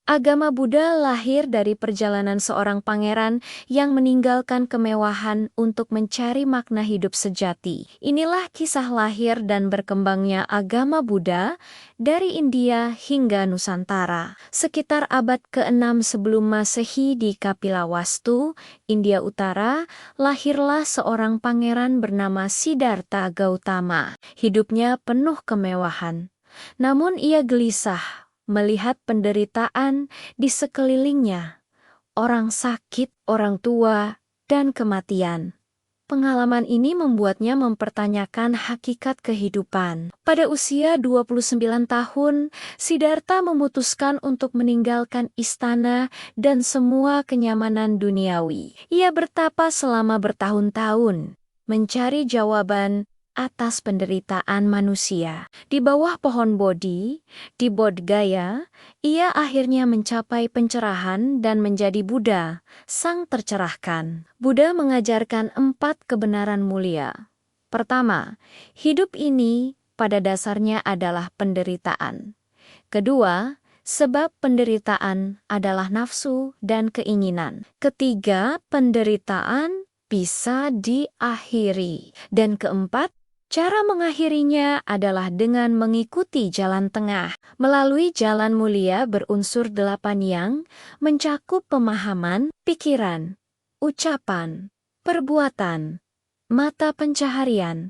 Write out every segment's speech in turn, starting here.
Agama Buddha lahir dari perjalanan seorang pangeran yang meninggalkan kemewahan untuk mencari makna hidup sejati. Inilah kisah lahir dan berkembangnya agama Buddha dari India hingga Nusantara. Sekitar abad ke-6 sebelum Masehi di Kapilawastu, India Utara, lahirlah seorang pangeran bernama Siddhartha Gautama. Hidupnya penuh kemewahan. Namun ia gelisah melihat penderitaan di sekelilingnya, orang sakit, orang tua, dan kematian. Pengalaman ini membuatnya mempertanyakan hakikat kehidupan. Pada usia 29 tahun, Siddhartha memutuskan untuk meninggalkan istana dan semua kenyamanan duniawi. Ia bertapa selama bertahun-tahun, mencari jawaban atas penderitaan manusia. Di bawah pohon Bodhi, di Bodh Gaya, ia akhirnya mencapai pencerahan dan menjadi Buddha, sang tercerahkan. Buddha mengajarkan 4 kebenaran mulia. Pertama, hidup ini pada dasarnya adalah penderitaan. Kedua, sebab penderitaan adalah nafsu dan keinginan. Ketiga, penderitaan bisa diakhiri. Dan keempat, cara mengakhirinya adalah dengan mengikuti jalan tengah. Melalui jalan mulia berunsur 8 yang mencakup pemahaman, pikiran, ucapan, perbuatan, mata pencaharian,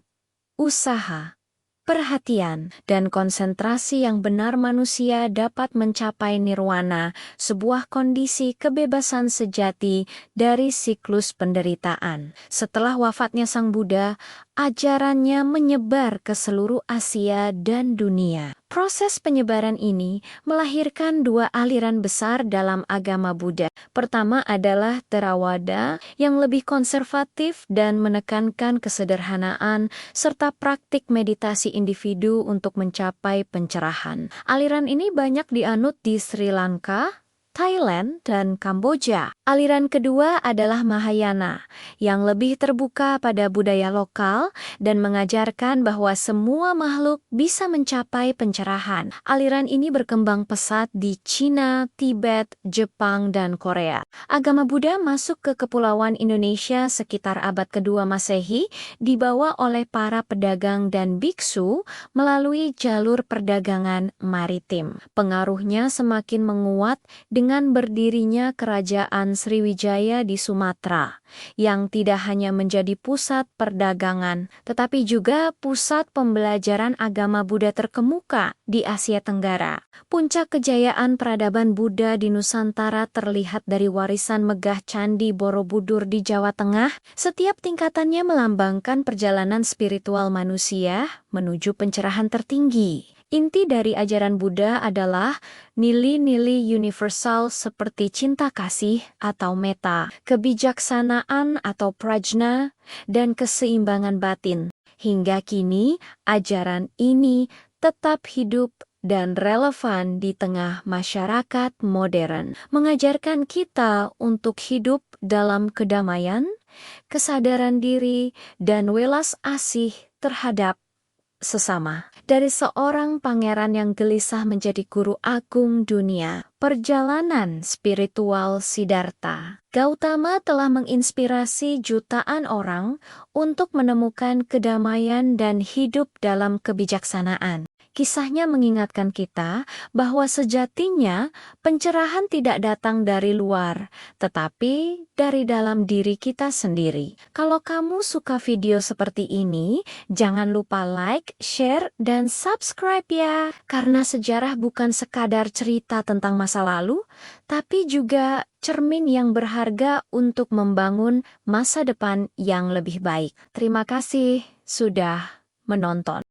usaha, perhatian, dan konsentrasi yang benar manusia dapat mencapai nirwana, sebuah kondisi kebebasan sejati dari siklus penderitaan. Setelah wafatnya Sang Buddha, ajarannya menyebar ke seluruh Asia dan dunia. Proses penyebaran ini melahirkan 2 aliran besar dalam agama Buddha. Pertama adalah Theravada yang lebih konservatif dan menekankan kesederhanaan serta praktik meditasi individu untuk mencapai pencerahan. Aliran ini banyak dianut di Sri Lanka, Thailand, dan Kamboja. Aliran kedua adalah Mahayana, yang lebih terbuka pada budaya lokal dan mengajarkan bahwa semua makhluk bisa mencapai pencerahan. Aliran ini berkembang pesat di Cina, Tibet, Jepang, dan Korea. Agama Buddha masuk ke Kepulauan Indonesia sekitar abad kedua Masehi, dibawa oleh para pedagang dan biksu melalui jalur perdagangan maritim. Pengaruhnya semakin menguat dengan berdirinya Kerajaan Sriwijaya di Sumatera, yang tidak hanya menjadi pusat perdagangan, tetapi juga pusat pembelajaran agama Buddha terkemuka di Asia Tenggara. Puncak kejayaan peradaban Buddha di Nusantara terlihat dari warisan megah Candi Borobudur di Jawa Tengah. Setiap tingkatannya melambangkan perjalanan spiritual manusia menuju pencerahan tertinggi. Inti dari ajaran Buddha adalah nilai-nilai universal seperti cinta kasih atau metta, kebijaksanaan atau prajna, dan keseimbangan batin. Hingga kini, ajaran ini tetap hidup dan relevan di tengah masyarakat modern, mengajarkan kita untuk hidup dalam kedamaian, kesadaran diri, dan welas asih terhadap sesama. Dari seorang pangeran yang gelisah menjadi guru agung dunia, perjalanan spiritual Siddhartha Gautama telah menginspirasi jutaan orang untuk menemukan kedamaian dan hidup dalam kebijaksanaan. Kisahnya mengingatkan kita bahwa sejatinya pencerahan tidak datang dari luar, tetapi dari dalam diri kita sendiri. Kalau kamu suka video seperti ini, jangan lupa like, share, dan subscribe ya. Karena sejarah bukan sekadar cerita tentang masa lalu, tapi juga cermin yang berharga untuk membangun masa depan yang lebih baik. Terima kasih sudah menonton.